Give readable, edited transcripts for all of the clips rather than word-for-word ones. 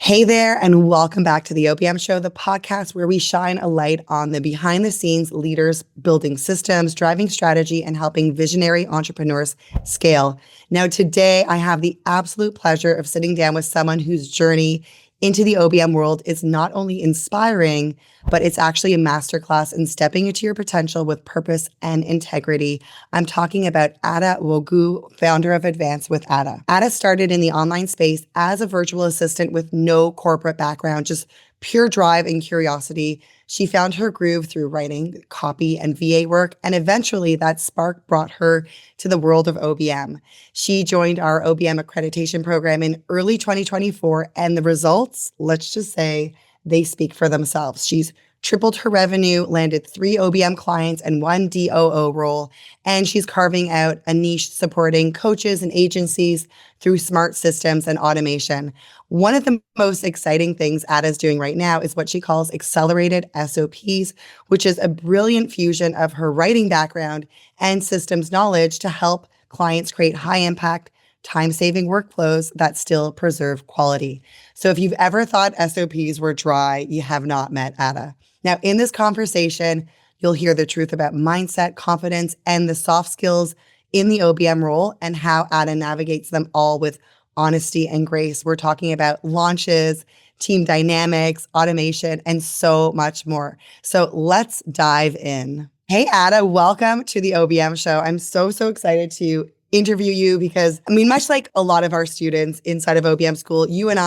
Hey there, and welcome back to the OBM Show, the podcast where we shine a light on the behind the scenes leaders building systems, driving strategy, and helping visionary entrepreneurs scale. Now, today I have the absolute pleasure of sitting down with someone whose journey into the OBM world is not only inspiring, but it's actually a masterclass in stepping into your potential with purpose and integrity. I'm talking about Ada Wogu, founder of Advance with Ada. Ada started in the online space as a virtual assistant with no corporate background, just pure drive and curiosity. She found her groove through writing, copy, and VA work, and eventually that spark brought her to the world of OBM. She joined our OBM accreditation program in early 2024, and the results, let's just say, they speak for themselves. She's tripled her revenue, landed 3 OBM clients and 1 DOO role, and she's carving out a niche supporting coaches and agencies through smart systems and automation. One of the most exciting things Ada's doing right now is what she calls accelerated SOPs, which is a brilliant fusion of her writing background and systems knowledge to help clients create high impact, time-saving workflows that still preserve quality. So if you've ever thought SOPs were dry, you have not met Ada. Now, in this conversation, you'll hear the truth about mindset, confidence, and the soft skills in the OBM role and how Ada navigates them all with honesty and grace. We're talking about launches, team dynamics, automation, and so much more. So let's dive in. Hey, Ada, welcome to the OBM Show. I'm so excited to interview you because, much like a lot of our students inside of OBM school, you and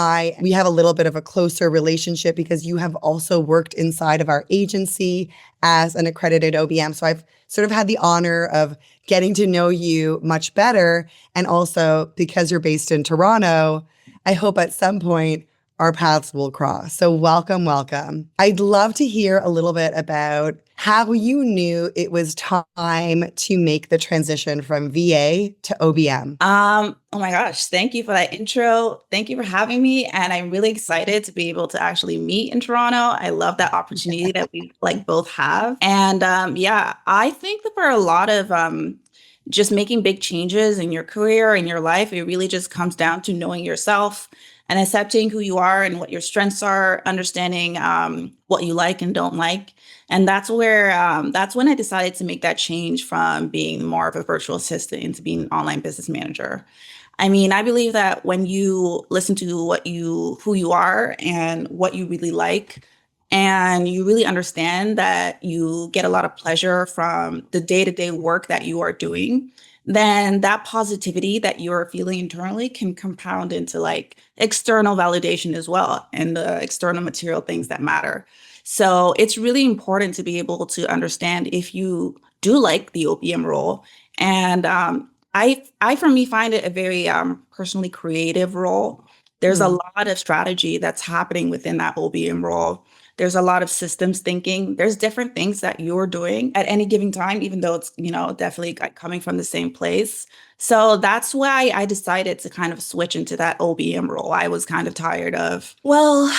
we have a little bit of a closer relationship because you have also worked inside of our agency as an accredited OBM. So I've sort of had the honor of getting to know you much better. And also because you're based in Toronto, I hope at some point our paths will cross. So welcome. I'd love to hear a little bit about how you knew it was time to make the transition from VA to OBM. Oh my gosh, thank you for that intro. Thank you for having me. And I'm really excited to be able to actually meet in Toronto. I love that opportunity that we both have. And I think that for a lot of just making big changes in your career and your life, it really just comes down to knowing yourself and accepting who you are and what your strengths are, understanding what you like and don't like. And that's when I decided to make that change from being more of a virtual assistant into being an online business manager. I believe that when you listen to who you are and what you really like, and you really understand that you get a lot of pleasure from the day-to-day work that you are doing, then that positivity that you're feeling internally can compound into external validation as well and the external material things that matter. So it's really important to be able to understand if you do like the OBM role. And I for me find it a very personally creative role. There's a lot of strategy that's happening within that OBM role. There's a lot of systems thinking. There's different things that you're doing at any given time, even though it's, definitely coming from the same place. So that's why I decided to kind of switch into that OBM role. I was kind of tired of,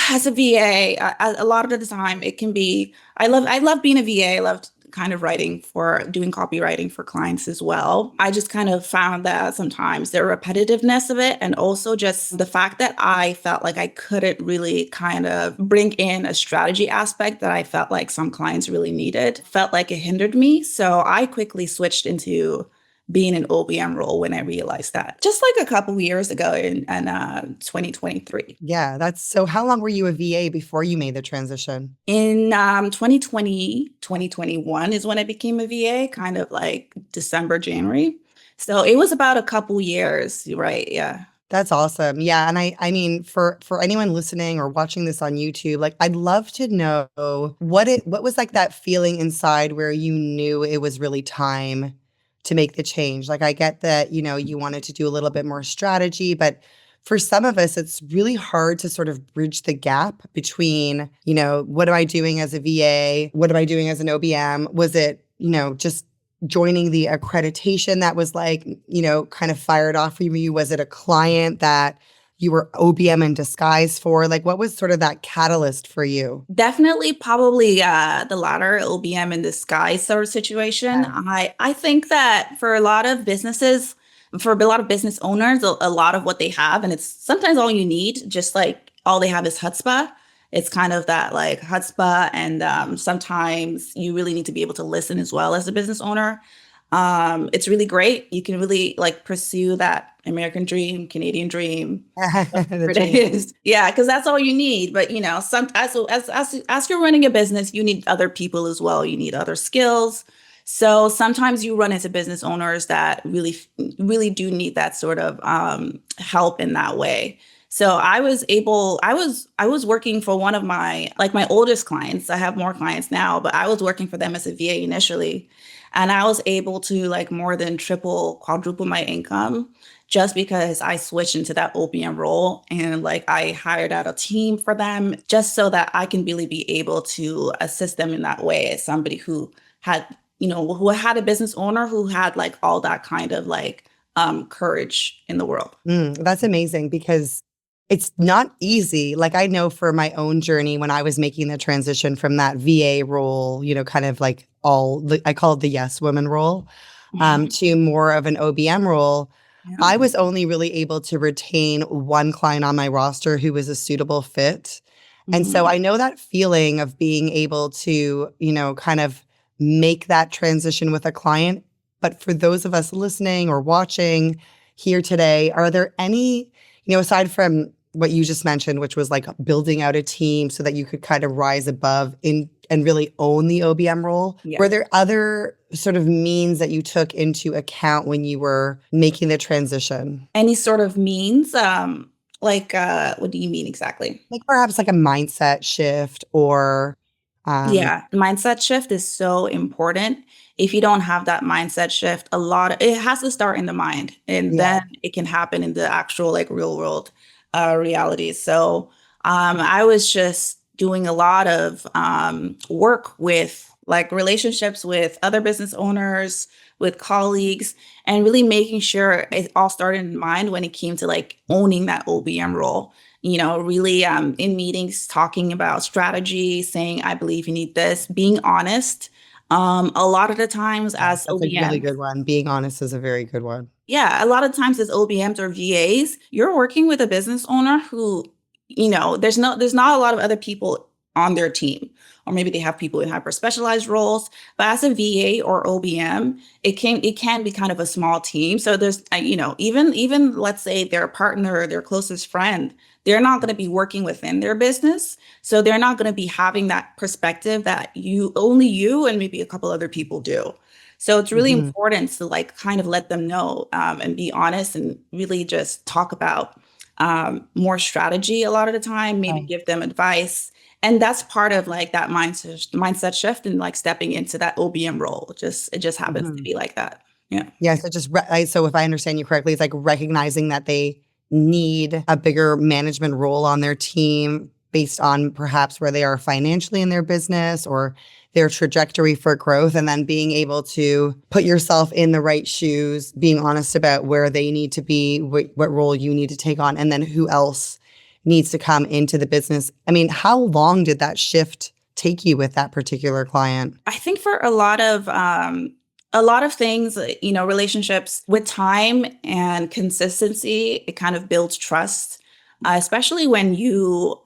as a VA, a lot of the time it can be, I love being a VA. I loved kind of doing copywriting for clients as well. I just kind of found that sometimes the repetitiveness of it, and also just the fact that I felt like I couldn't really kind of bring in a strategy aspect that I felt like some clients really needed, felt like it hindered me. So I quickly switched into being an OBM role when I realized that, just a couple of years ago in 2023. Yeah, so how long were you a VA before you made the transition? In 2021 is when I became a VA, kind of December, January. So it was about a couple years, right? Yeah. That's awesome. Yeah. And I for anyone listening or watching this on YouTube, I'd love to know what was that feeling inside where you knew it was really time to make the change. I get that, you wanted to do a little bit more strategy, but for some of us, it's really hard to sort of bridge the gap between, what am I doing as a VA? What am I doing as an OBM? Was it, just joining the accreditation that was kind of fired off for you? Was it a client that you were OBM in disguise for? What was sort of that catalyst for you? Definitely, probably the latter, OBM in disguise sort of situation. Yeah. I think that for a lot of businesses, for a lot of business owners, a lot of what they have, and it's sometimes all you need, just all they have is chutzpah. It's kind of that like chutzpah, and sometimes you really need to be able to listen as well as a business owner. It's really great. You can really like pursue that American dream, Canadian dream, The whatever it dream. is. Yeah, because that's all you need. But you know, some as you're running a business, you need other people as well. You need other skills. So sometimes you run into business owners that really do need that sort of help in that way. So I was working for one of my like my oldest clients. I have more clients now, but I was working for them as a VA initially. And I was able to like more than triple, quadruple my income just because I switched into that OBM role, and like I hired out a team for them just so that I can really be able to assist them in that way as somebody who had, who had a business owner who had like all that kind of like courage in the world. That's amazing because it's not easy. Like I know for my own journey when I was making the transition from that VA role, kind of like I call it the yes woman role, Mhm. to more of an OBM role. Yeah. I was only really able to retain one client on my roster who was a suitable fit. And so Mhm. I know that feeling of being able to, kind of make that transition with a client. But for those of us listening or watching here today, are there any, aside from what you just mentioned, which was like building out a team so that you could kind of rise above in and really own the OBM role. Yeah. Were there other sort of means that you took into account when you were making the transition? Any sort of means, like what do you mean exactly? Like perhaps like a mindset shift or um Yeah, mindset shift is so important. If you don't have that mindset shift, it has to start in the mind, and yeah. then it can happen in the actual like real world reality. So I was just doing a lot of work with like relationships with other business owners, with colleagues, and really making sure it all started in mind when it came to like owning that OBM role. Really in meetings, talking about strategy, saying, I believe you need this, being honest. A lot of the times Yes, as that's a really OBMs, good one. Being honest is a very good one. yeah, a lot of times as OBMs or VAs, you're working with a business owner who, there's not a lot of other people on their team, or maybe they have people in hyper specialized roles. But as a VA or OBM, it can be kind of a small team. So there's, even let's say their partner, their closest friend, they're not going to be working within their business, so they're not going to be having that perspective that only you and maybe a couple other people do. So it's really Mhm. important to like kind of let them know and be honest and really just talk about more strategy a lot of the time, maybe Right. give them advice. And that's part of like that mindset shift and like stepping into that OBM role. It just happens to Mhm. be like that. Yeah. Yeah, so so if I understand you correctly, it's like recognizing that they need a bigger management role on their team based on perhaps where they are financially in their business or their trajectory for growth, and then being able to put yourself in the right shoes, being honest about where they need to be, what role you need to take on, and then who else needs to come into the business. I mean, how long did that shift take you with that particular client? I think for a lot of things, relationships with time and consistency, it kind of builds trust, especially when you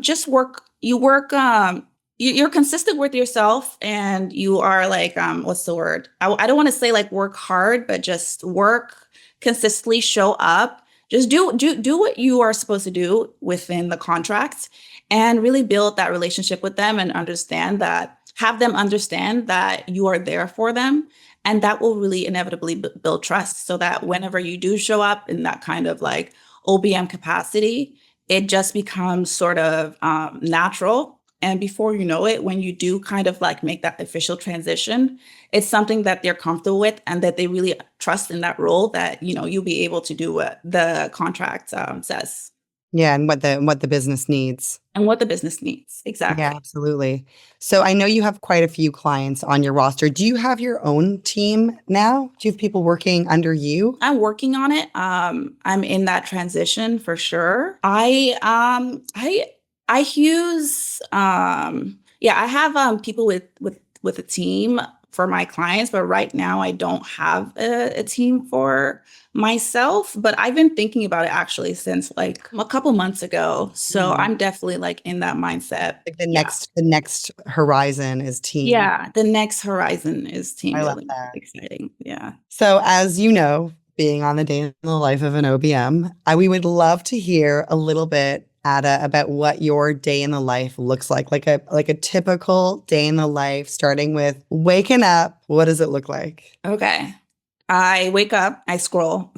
just work. You're consistent with yourself, and you are like, what's the word? I don't want to say like work hard, but just work consistently, show up, just do what you are supposed to do within the contract, and really build that relationship with them and have them understand that you are there for them. And that will really inevitably build trust so that whenever you do show up in that kind of like OBM capacity, it just becomes sort of natural. And before you know it, when you do kind of like make that official transition, it's something that they're comfortable with and that they really trust in that role, that, you'll be able to do what the contract says Yeah, and what the business needs. and what the business needs. Yeah, Exactly. absolutely. So I know you have quite a few clients on your roster. Do you have your own team now? Do you have people working under you? I'm working on it. I'm in that transition for sure. I use yeah, I have people with a team, for my clients, but right now I don't have a team for myself, but I've been thinking about it actually since like a couple months ago. So Mhm. I'm definitely like in that mindset. Like Yeah. the next horizon is team. Yeah. The next horizon is team I love building. that. Exciting. Yeah. So, as you know, being on the day in the life of an OBM, we would love to hear a little bit, Ada, about what your day in the life looks like a typical day in the life, starting with waking up. What does it look like? Okay. I wake up, I scroll.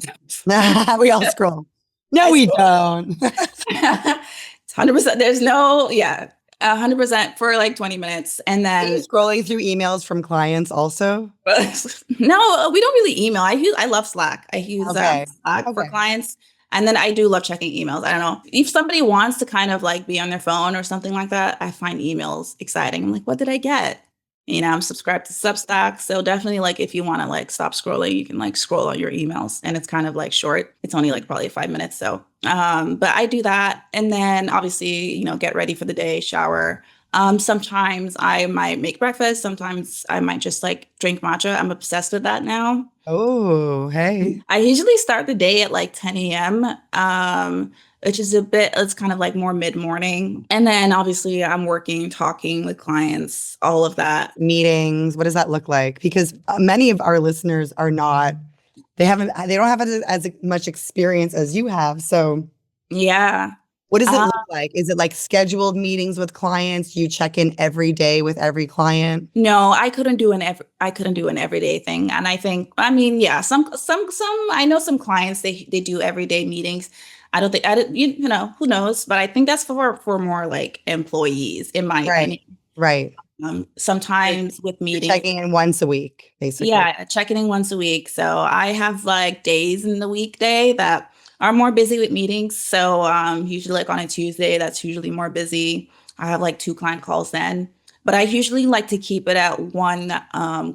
We all scroll. No, I we scroll. don't. It's 100%. There's no, yeah, 100% for like 20 minutes. And Are you then, scrolling through emails from clients also? no, we don't really email. I love Slack. I use Okay. Slack for Okay. clients. And then I do love checking emails. I don't know. If somebody wants to kind of like be on their phone or something like that, I find emails exciting. I'm like, what did I get? I'm subscribed to Substack. So definitely like if you want to like stop scrolling, you can like scroll on your emails and it's kind of like short. It's only like probably 5 minutes. So but I do that. And then obviously, get ready for the day, shower. Sometimes I might make breakfast. Sometimes I might just like drink matcha. I'm obsessed with that now. Oh, hey. I usually start the day at like 10 a.m., which is it's kind of like more mid-morning. And then obviously I'm working, talking with clients, all of that. Meetings, what does that look like? Because many of our listeners are not, they don't have as much experience as you have. So Yeah. what does it Uh, look like? Is it like scheduled meetings with clients? You check in every day with every client? no, I couldn't do an everyday thing. And I think, I mean, yeah, some, I know some clients, they do everyday meetings. I don't think, who knows, but I think that's for more like employees, in my Right, opinion. right. You're, Sometimes with you're meetings, checking in once a week, basically. yeah, checking in once a week. So I have like days in the weekday that are more busy with meetings. So usually like on a Tuesday, that's usually more busy. I have like 2 client calls then. But I usually like to keep it at one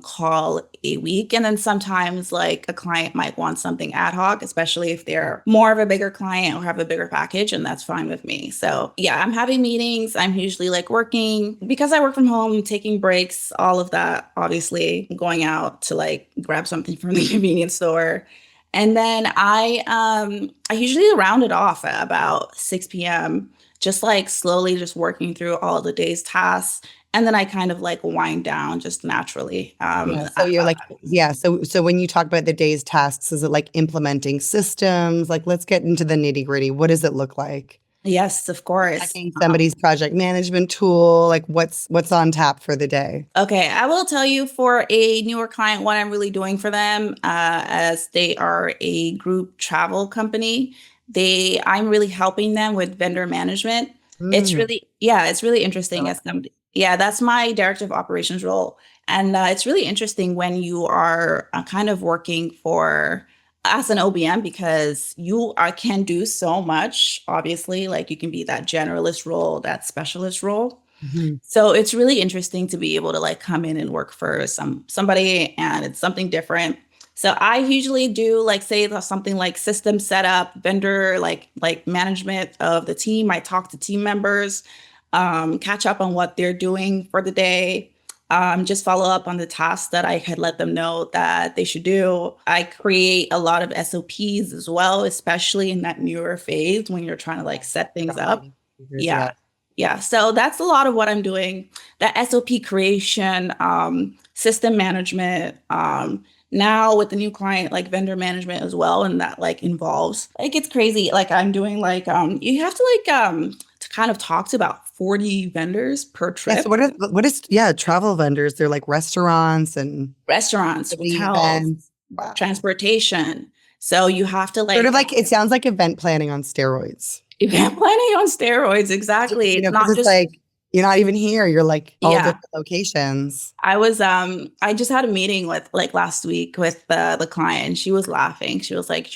call a week. And then sometimes like a client might want something ad hoc, especially if they're more of a bigger client or have a bigger package, and that's fine with me. So yeah, I'm having meetings. I'm usually like working because I work from home, taking breaks, all of that, obviously going out to like grab something from the convenience store. And then I usually round it off at about 6 p.m., just like slowly just working through all the day's tasks. And then I kind of like wind down just naturally. Yeah. So you're like, yeah. So when you talk about the day's tasks, is it like implementing systems? Like, let's get into the nitty gritty. What does it look like? Yes, of course. Checking somebody's project management tool, like what's on tap for the day? Okay, I will tell you for a newer client what I'm really doing for them, as they are a group travel company. I'm really helping them with vendor management. Mm, It's really I interesting like as somebody. Yeah, that's my director of operations role, and it's really interesting when you are kind of working for as an OBM because can do so much. Obviously, like you can be that generalist role, that specialist role. mhm. So it's really interesting to be able to like come in and work for somebody and it's something different. So I usually do like say something like system setup, vendor like management of the team. I talk to team members, catch up on what they're doing for the day. Just follow up on the tasks that I had let them know that they should do. I create a lot of SOPs as well, especially in that newer phase when you're trying to like set things up. Frontline users, Yeah. yeah. Yeah. So that's a lot of what I'm doing. That SOP creation, system management, now with the new client, like vendor management as well. And that like involves like it's crazy. Like I'm doing like you have to like to kind of talk to about 40 vendors per Yeah. So trip. what is yeah, travel vendors? They're like restaurants and Restaurants, city hotels, events. Wow. transportation. So you have to Sort of like like it sounds like event planning on steroids. event planning on steroids. Exactly. You It's know, because not it's just, like you're not even here. You're like all yeah. different locations. I just had a meeting with like last week with the client and she was laughing. She was like,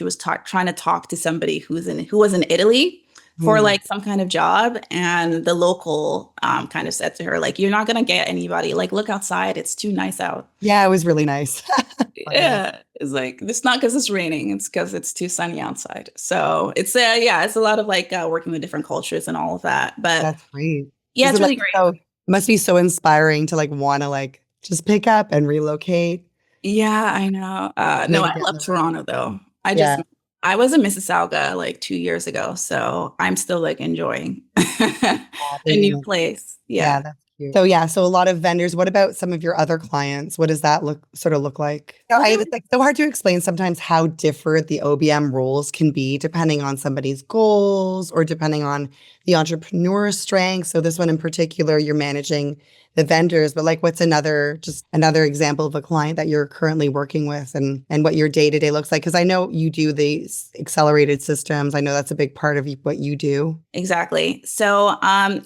trying to talk to somebody who was in Italy for Hmm. like some kind of job. And the local kind of said to her, like, you're not gonna get anybody. Like, look outside, it's too nice out. Yeah, it was really nice. Funny. Yeah. It's like it's not because it's raining, it's because it's too sunny outside. So it's it's a lot of like working with different cultures and all of that. But That's great. yeah, Is it's it like really great. so must be so inspiring to like want to like just pick up and relocate. Yeah, I know. No, Maybe I down love the road. Toronto though. Yeah. I was in Mississauga like 2 years ago, so I'm still like enjoying a new Being place. Yeah, Yeah. that's cute. So yeah, so a lot of vendors. What about some of your other clients? What does that look like? So Well, it's like so hard to explain sometimes how different the OBM roles can be depending on somebody's goals or depending on the entrepreneur's strengths. So this one in particular, you're managing the vendors, but like what's another example of a client that you're currently working with and what your day-to-day looks like? Because I know you do these accelerated systems. I know that's a big part of what you do. exactly. So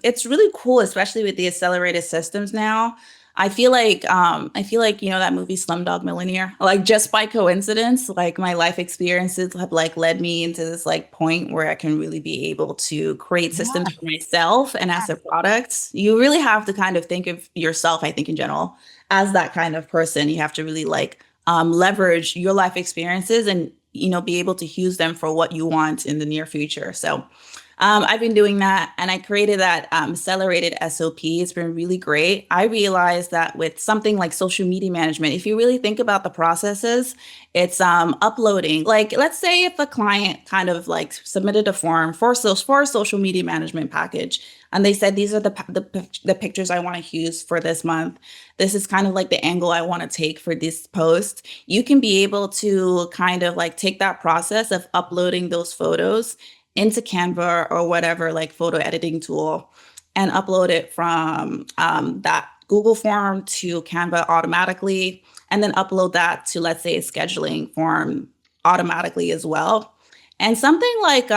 it's really cool, especially with the accelerated systems now. I feel like that movie Slumdog Millionaire. Like just by coincidence, like my life experiences have like led me into this like point where I can really be able to create systems Yeah. for myself and as a product. You really have to kind of think of yourself, I think in general, as that kind of person. You have to really like leverage your life experiences and be able to use them for what you want in the near future. So I've been doing that and I created that accelerated SOP. It's been really great. I realized that with something like social media management, if you really think about the processes, it's uploading. Like, let's say if a client kind of like submitted a form for a social media management package, and they said, these are the pictures I want to use for this month. This is kind of like the angle I want to take for this post. You can be able to kind of like take that process of uploading those photos into Canva or whatever like photo editing tool and upload it from that Google form to Canva automatically, and then upload that to, let's say, a scheduling form automatically as well. And something like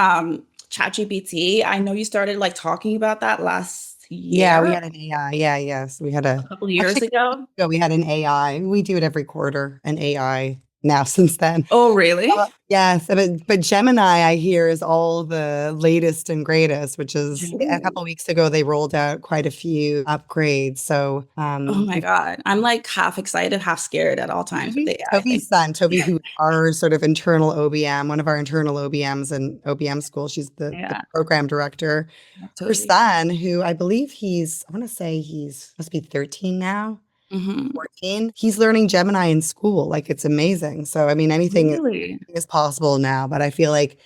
ChatGPT, I know you started like talking about that last Yeah, we year, had an AI. Yeah, yes. We had a couple of years actually ago. we had an AI. We do it every quarter, an AI now since then. Oh, really? Yes, but Gemini, I hear, is all the latest and greatest, which is a Ooh. couple weeks ago they rolled out quite a few upgrades. So Oh my God. I'm like half excited, half scared at all times with AI, I Toby's think. son, Toby, who our sort of internal OBM, one of our internal OBMs in OBM school, she's the Yeah, program director. Her totally. son, who I believe I want to say he's must be 13 now, Hmm. 14. He's learning Gemini in school. Like it's amazing. So I mean, anything Really? is possible now, but I feel like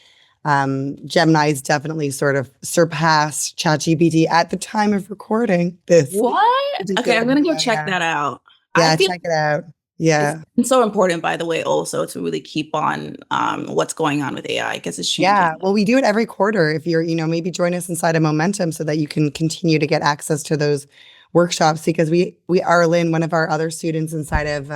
Gemini's definitely sort of surpassed ChatGPT at the time of recording this What? Okay, particular I'm gonna go video. check Yeah. that out. I Yeah, feel check it out. it's Yeah. so important, by the way, also to really keep on what's going on with AI because it's Yeah. changing. Well, we do it every quarter. If you're, maybe join us inside of Momentum so that you can continue to get access to those workshops because we Arlen, one of our other students inside of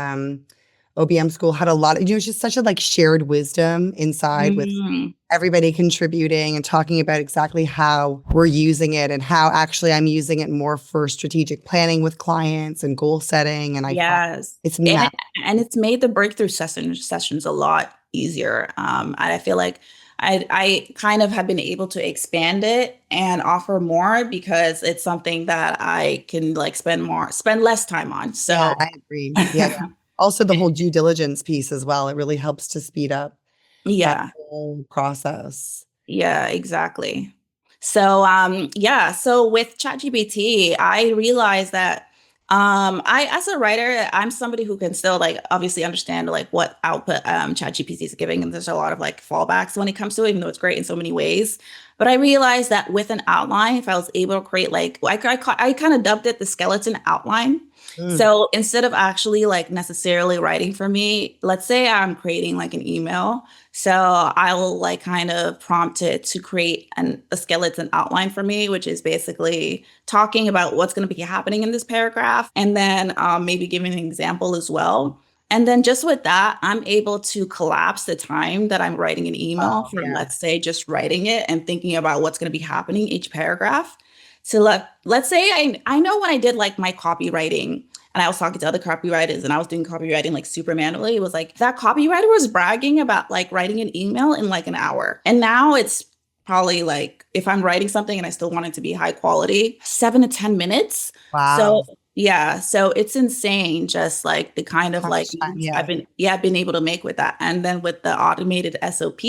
OBM school had a lot of, it's just such a like shared wisdom inside with Mhm. everybody contributing and talking about exactly how we're using it and how actually I'm using it more for strategic planning with clients and goal setting. And I find Yes. it's And massive. and it's made the breakthrough sessions a lot easier. And I feel like I kind of have been able to expand it and offer more because it's something that I can like spend less time on. Yeah, So I agree. Yeah. Also the whole due diligence piece as well. It really helps to speed up that yeah. whole process. Yeah, exactly. So, yeah, so with ChatGPT, I realized that as a writer, I'm somebody who can still like obviously understand like what output ChatGPT is giving, and there's a lot of like fallbacks when it comes to it, even though it's great in so many ways. But I realized that with an outline, if I was able to create like I kind of dubbed it the skeleton outline. Mm, So instead of actually like necessarily writing for me, let's say I'm creating like an email. So I will like kind of prompt it to create a skeleton outline for me, which is basically talking about what's going to be happening in this paragraph, and then maybe giving an example as well. And then just with that, I'm able to collapse the time that I'm writing an email wow, from, yeah. let's say, just writing it and thinking about what's going to be happening each paragraph. So let's say I know when I did like my copywriting and I was talking to other copywriters and I was doing copywriting like super manually. It was like that copywriter was bragging about like writing an email in like an hour. And now it's probably like if I'm writing something and I still want it to be high quality, 7 to 10 minutes. So Wow. yeah, so it's insane just like the kind of How like much time? moves Yeah. I've been able to make with that. And then with the automated SOP,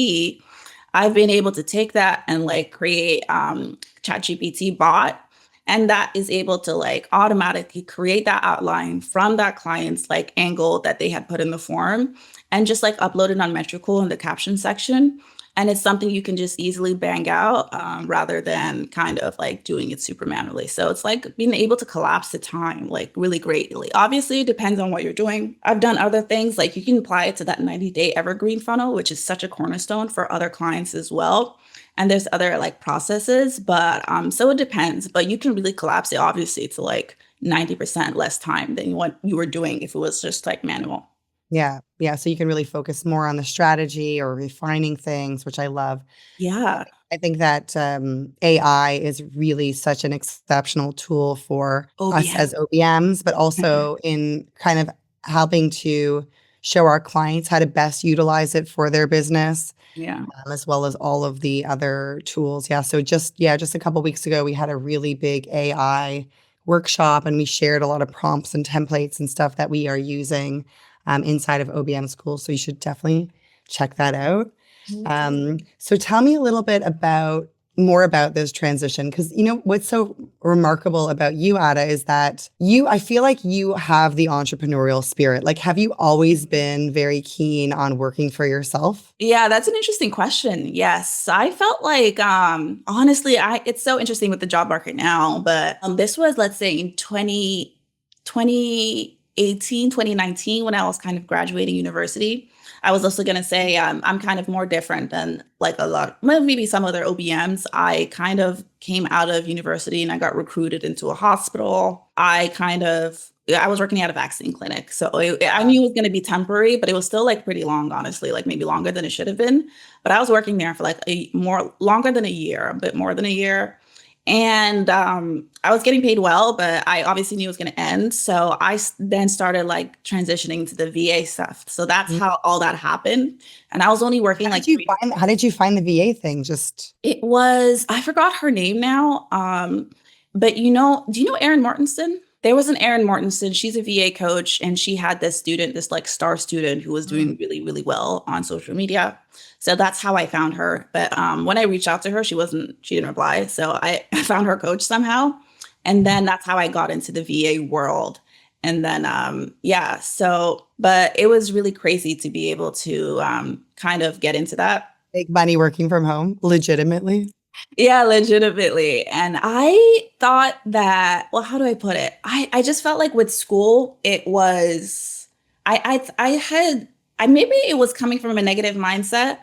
I've been able to take that and like create ChatGPT bot And that is able to like automatically create that outline from that client's like angle that they had put in the form and just like upload it on Metricool in the caption section. And it's something you can just easily bang out rather than kind of like doing it super manually. So it's like being able to collapse the time like really greatly. Obviously, it depends on what you're doing. I've done other things like you can apply it to that 90-day evergreen funnel, which is such a cornerstone for other clients as well. And there's other like processes, but so it depends. But you can really collapse it obviously to like 90% less time than what you were doing if it was just like manual. Yeah. Yeah. So you can really focus more on the strategy or refining things, which I love. Yeah. I think that AI is really such an exceptional tool for us OBM. as OBMs, but also in kind of helping to show our clients how to best utilize it for their business, Yeah. as well as all of the other tools. Yeah. So just a couple weeks ago, we had a really big AI workshop, and we shared a lot of prompts and templates and stuff that we are using inside of OBM School. So you should definitely check that out. So tell me a little bit more about this transition, because you know what's so remarkable about you, Ada, is that I feel like you have the entrepreneurial spirit. Like, have you always been very keen on working for yourself? Yeah, that's an interesting question. Yes, I felt like honestly, it's so interesting with the job market now, but this was, let's say, in 2018, 2019, when I was kind of graduating university. I was also going to say I'm kind of more different than like a lot, well, maybe some other OBMs. I kind of came out of university and I got recruited into a hospital. I was working at a vaccine clinic. So I knew it was going to be temporary, but it was still like pretty long, honestly, like maybe longer than it should have been. But I was working there for like longer than a year, a bit more than a year. And I was getting paid well, but I obviously knew it was going to end. So then started like transitioning to the VA stuff. So that's how all that happened. And I was only working like How did you find the VA thing? I forgot her name now. But do you know Erin Mortensen? There was an Erin Mortensen. She's a VA coach, and she had this student, this like star student who was doing really, really well on social media. So that's how I found her. But when I reached out to her, she didn't reply. So I found her coach somehow. And then that's how I got into the VA world. And then, but it was really crazy to be able to kind of get into that. Make money working from home, legitimately? Yeah, legitimately. And I thought that, well, how do I put it? I just felt like with school, it was, maybe it was coming from a negative mindset.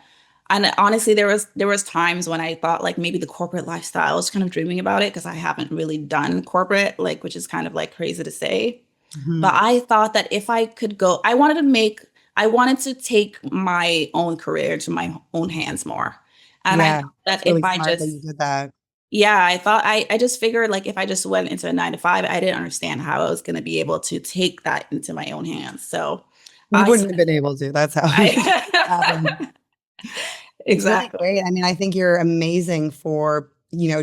And honestly, there was times when I thought like maybe the corporate lifestyle, I was kind of dreaming about it because I haven't really done corporate, like, which is kind of like crazy to say. But I thought that if I could go, I wanted to take my own career to my own hands more. And I thought that really if I smart that just, you did that. yeah, I just figured like if I just went into a 9 to 5, I didn't understand how I was going to be able to take that into my own hands. So You wouldn't have been able to. That's how it happened. It's really exactly. great. I mean, I think you're amazing for,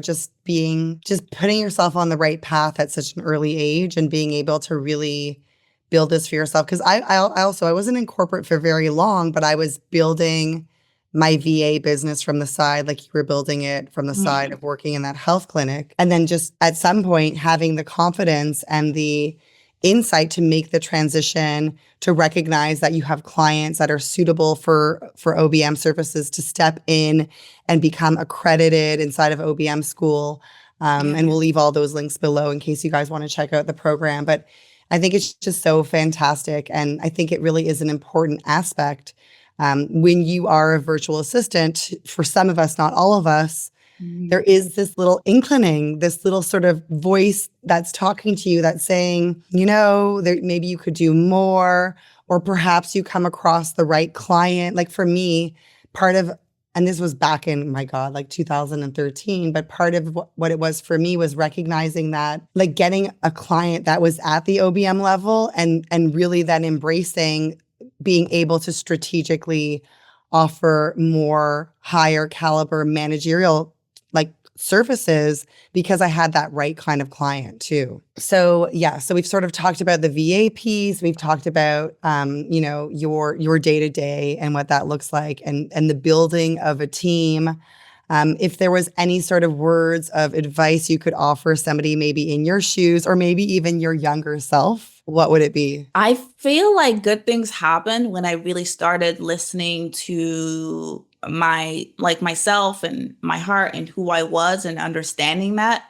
just putting yourself on the right path at such an early age and being able to really build this for yourself. Because I wasn't in corporate for very long, but I was building my VA business from the side, like you were building it from the side of working in that health clinic. And then just at some point having the confidence and the insight to make the transition, to recognize that you have clients that are suitable for OBM services, to step in and become accredited inside of OBM school. And we'll leave all those links below in case you guys want to check out the program. But I think it's just so fantastic. And I think it really is an important aspect. When you are a virtual assistant, for some of us, not all of us, there is this little inclining, this little sort of voice that's talking to you that's saying, maybe you could do more, or perhaps you come across the right client. Like for me, and this was back in, my God, like 2013, but part of what it was for me was recognizing that, like getting a client that was at the OBM level and really then embracing being able to strategically offer more higher caliber managerial like services because I had that right kind of client too. So we've sort of talked about the VA piece. We've talked about, your day-to-day and what that looks like and the building of a team. If there was any sort of words of advice you could offer somebody maybe in your shoes or maybe even your younger self, what would it be? I feel like good things happened when I really started listening to myself and my heart and who I was and understanding that.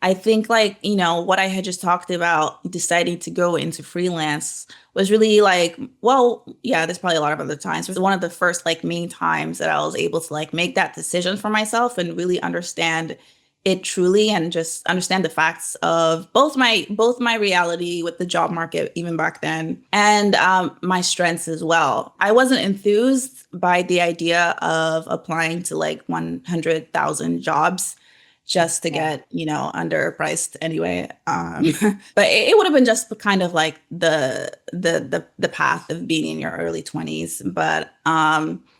I think like, what I had just talked about, deciding to go into freelance was really like, well, yeah, there's probably a lot of other times. It was one of the first like main times that I was able to like make that decision for myself and really understand it truly and just understand the facts of both my reality with the job market even back then and my strengths as well. I wasn't enthused by the idea of applying to like 100,000 jobs just to get underpriced anyway. But it would have been just kind of like the path of being in your early 20s. But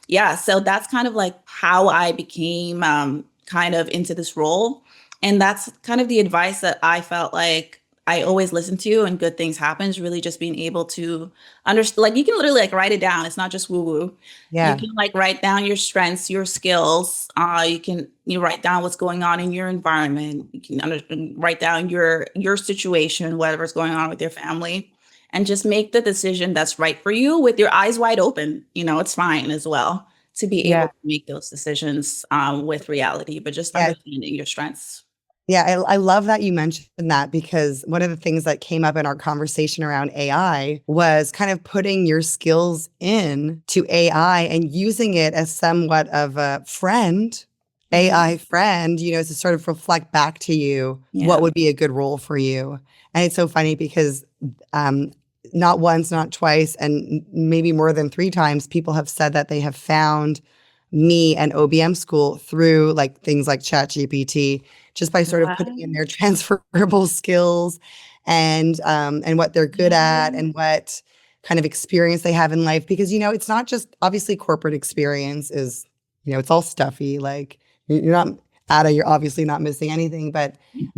yeah, so that's kind of like how I became kind of into this role. And that's kind of the advice that I felt like I always listen to and good things happen is really just being able to understand, like you can literally like write it down. It's not just woo woo. You Yeah. can like write down your strengths, your skills. You write down what's going on in your environment. You can write down your situation, whatever's going on with your family, and just make the decision that's right for you with your eyes wide open. It's fine as well to be able Yeah. to make those decisions with reality, but just Yeah. understanding your strengths. Yeah, I love that you mentioned that because one of the things that came up in our conversation around AI was kind of putting your skills in to AI and using it as somewhat of a friend, AI friend, to sort of reflect back to you what Yeah. would be a good role for you. And it's so funny because not once, not twice, and maybe more than 3 times, people have said that they have found me and OBM school through like things like ChatGPT, just by sort of putting in their transferable skills and what they're good at and what kind of experience they have in life. Because it's not just obviously corporate experience is it's all stuffy. Like you're not Ada, you're obviously not missing anything. But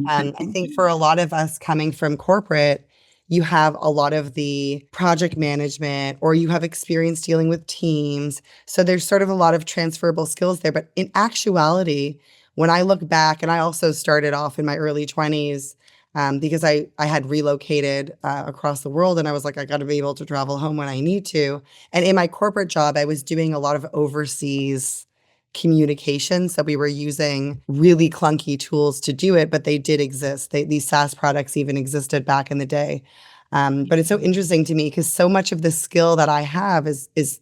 I think for a lot of us coming from corporate, you have a lot of the project management or you have experience dealing with teams. So there's sort of a lot of transferable skills there. But in actuality, when I look back, and I also started off in my early 20s because I had relocated across the world and I was like, I got to be able to travel home when I need to. And in my corporate job, I was doing a lot of overseas communication. So we were using really clunky tools to do it, but they did exist. These SaaS products even existed back in the day. But it's so interesting to me because so much of the skill that I have is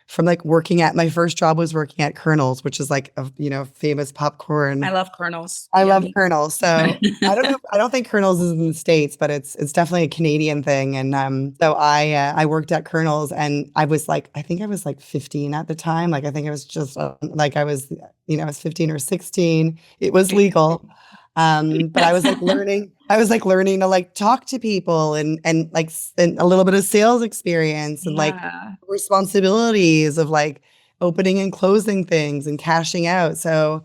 from like working at my first job was working at Kernels, which is like a famous popcorn. I love kernels. I love Yummy. Kernels. So I don't know. I don't think Kernels is in the States, but it's definitely a Canadian thing. And so I worked at Kernels, and I think I was like 15 at the time. Like I think I was just like I was 15 or 16. It was legal. But I was like learning. I was like learning to like talk to people and and a little bit of sales experience and like Yeah. responsibilities of like opening and closing things and cashing out. So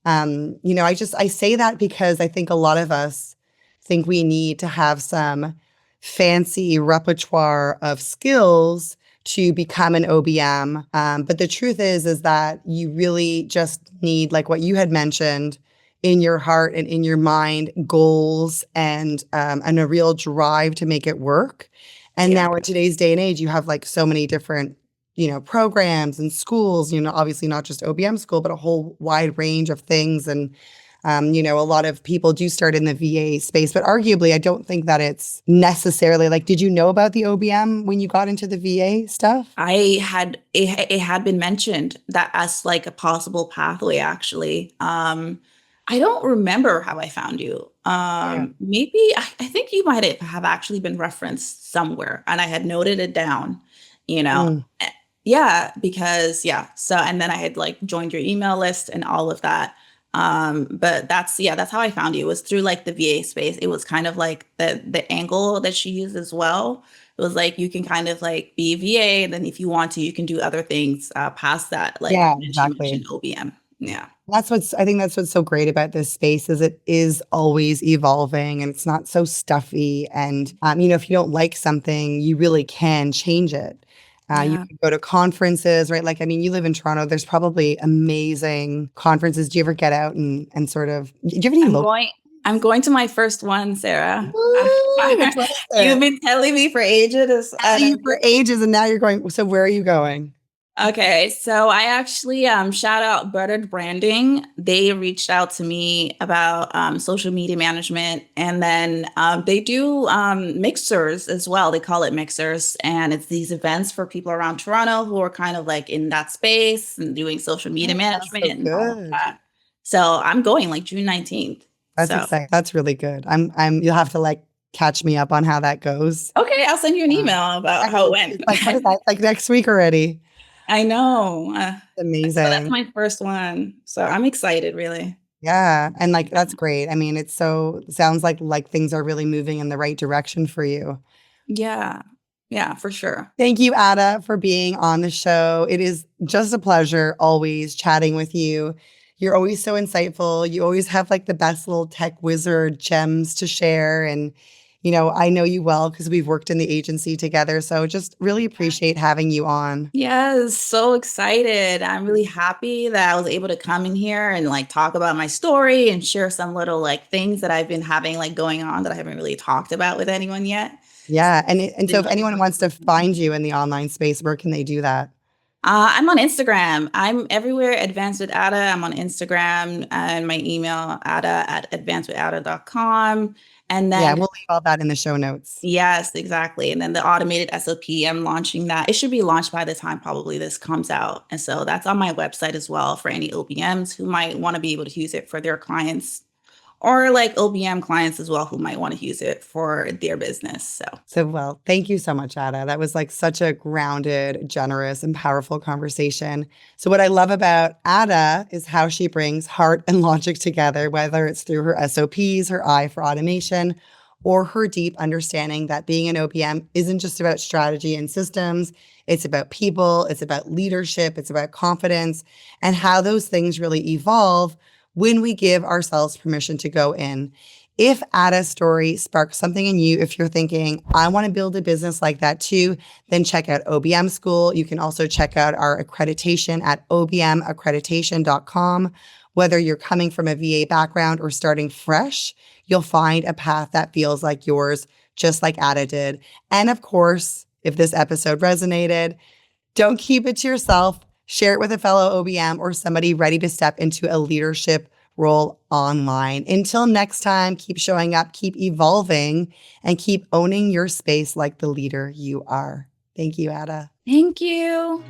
I say that because I think a lot of us think we need to have some fancy repertoire of skills to become an OBM. But the truth is that you really just need, like what you had mentioned, in your heart and in your mind, goals and a real drive to make it work. And now in today's day and age, you have like so many different programs and schools, obviously not just OBM school, but a whole wide range of things. And, a lot of people do start in the VA space, but arguably, I don't think that it's necessarily like, did you know about the OBM when you got into the VA stuff? It had been mentioned that as like a possible pathway, actually. I don't remember how I found you. Maybe I think you might have actually been referenced somewhere and I had noted it down, you know. Mm. Yeah, because so and then I had like joined your email list and all of that. But that's how I found you. It was through like the VA space. It was kind of like the angle that she used as well. It was like you can kind of like be a VA, and then if you want to, you can do other things past that. Like Yeah, she mentioned exactly. OBM. Yeah. I think that's what's so great about this space is it is always evolving and it's not so stuffy. And, if you don't like something, you really can change it. You Yeah. can go to conferences, right? Like, I mean, you live in Toronto. There's probably amazing conferences. Do you ever get out and sort of, do you have any I'm local? going I'm going to my first one, Sarah. Woo! Which one is You've it? been telling me for ages. Telling you for ages, and now you're going. So where are you going? Okay, so I actually shout out Buttered Branding. They reached out to me about social media management, and then they do mixers as well. They call it mixers, and it's these events for people around Toronto who are kind of like in that space and doing social media Oh, sounds management so and all of good. that. So I'm going like June 19th. That's So exciting. That's really good. You'll have to like catch me up on how that goes. okay, I'll send you an Um, email about how it Excellent. went. It's like, what is that? It's like next week already. I know. So that's Amazing. my first one. So I'm excited, really. Yeah. And like, that's great. I mean, sounds like things are really moving in the right direction for you. Yeah. Yeah, for sure. Thank you, Ada, for being on the show. It is just a pleasure always chatting with you. You're always so insightful. You always have like the best little tech wizard gems to share. And, I know you well because we've worked in the agency together. So just really appreciate having you on. Yes, so excited. I'm really happy that I was able to come in here and like talk about my story and share some little like things that I've been having like going on that I haven't really talked about with anyone yet. Yeah. And so Been if anyone wants to find you in the online space, where can they do that? I'm on Instagram. I'm everywhere. Advanced with Ada. I'm on Instagram and my email, ada@advancedwithada.com. And Yeah. then, We'll leave all that in the show notes. yes, exactly. And then the automated SOP, I'm launching that. It should be launched by the time probably this comes out. And so that's on my website as well for any OBMs who might want to be able to use it for their clients or like OBM clients as well who might want to use it for their business. So, well, thank you so much, Ada. That was like such a grounded, generous, and powerful conversation. So, what I love about Ada is how she brings heart and logic together, whether it's through her SOPs, her eye for automation, or her deep understanding that being an OBM isn't just about strategy and systems. It's about people, it's about leadership, it's about confidence, and how those things really evolve when we give ourselves permission to go in. If Ada's story sparks something in you, if you're thinking, I want to build a business like that too, then check out OBM School. You can also check out our accreditation at obmaccreditation.com. Whether you're coming from a VA background or starting fresh, you'll find a path that feels like yours, just like Ada did. And of course, if this episode resonated, don't keep it to yourself. Share it with a fellow OBM or somebody ready to step into a leadership role online. Until next time, keep showing up, keep evolving, and keep owning your space like the leader you are. Thank you, Ada. Thank you.